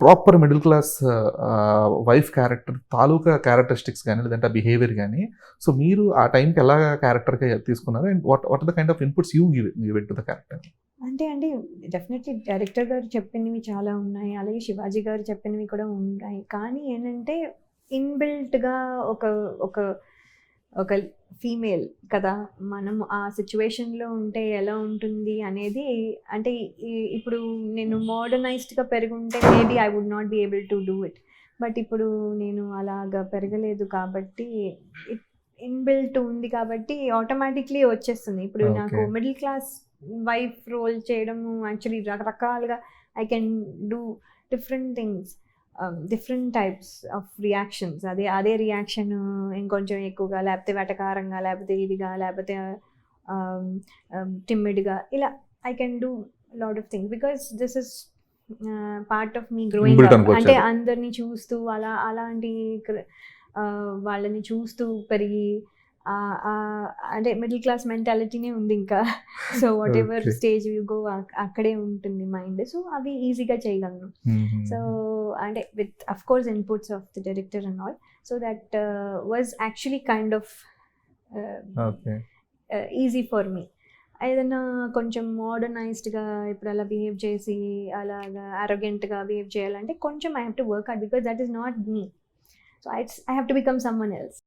Proper middle class wife character తాలూకా characteristics గాని, లేదంటే ఆ బిహేవియర్ గాని, సో మీరు ఆ టైంకి ఎలా క్యారెక్టర్‌గా తీసుకున్నారు? And what are the kind of inputs you give it to the character? అంటే డెఫినెట్‌లీ డైరెక్టర్ గారు చెప్పినవి చాలా ఉన్నాయి. అలాగే శివాజీ గారు చెప్పినవి కూడా ఉన్నాయి. కానీ ఏంటంటే ఇన్‌బిల్ట్‌గా ఒక ఒక ఒక ఫీమేల్ కదా! మనం ఆ సిట్యుయేషన్‌లో ఉంటే ఎలా ఉంటుంది అనేది అంటే ఇప్పుడు నేను మోడర్నైజ్డ్‌గా పెరిగుంటే maybe I would not be able to do it. But ఇప్పుడు నేను అలాగా పెరగలేదు కాబట్టి ఇన్‌బిల్ట్ ఉంది కాబట్టి ఆటోమేటిక్‌లీ వచ్చేస్తుంది. ఇప్పుడు నాకు okay. Middle class wife role చేయడము యాక్చువల్లీ రకరకాలుగా I can do different things. Different types of reactions. అదే రియాక్షన్ ఇంకొంచెం ఎక్కువగా, లేకపోతే వెటకారంగా, లేకపోతే ఇదిగా, లేకపోతే టిమ్మిడ్‌గా ఇలా I can do lot of things because this is part of me growing inbuilt up. అంటే అనుకోవచ్చది. అందరిని చూస్తూ అలాంటి వాళ్ళని చూస్తూ పెరిగి అంటే మిడిల్ క్లాస్ మెంటాలిటీనే ఉంది ఇంకా. So what ever okay. Stage you go అక్కడే ఉంటుంది మైండ్. సో అవి ఈజీగా చేయగలను. సో హుహు. అంటే with of course inputs of the director and all. So that was actually kind of okay. Easy for me. ఏదన్నా కొంచెం మోడర్నైజ్డ్‌గా ఇప్పుడు అలా బిహేవ్ చేసి అలాగా అరోగెంట్‌గా బిహేవ్ చేయాలంటే కొంచెం I have to work hard because that is not me. So I have to become someone else.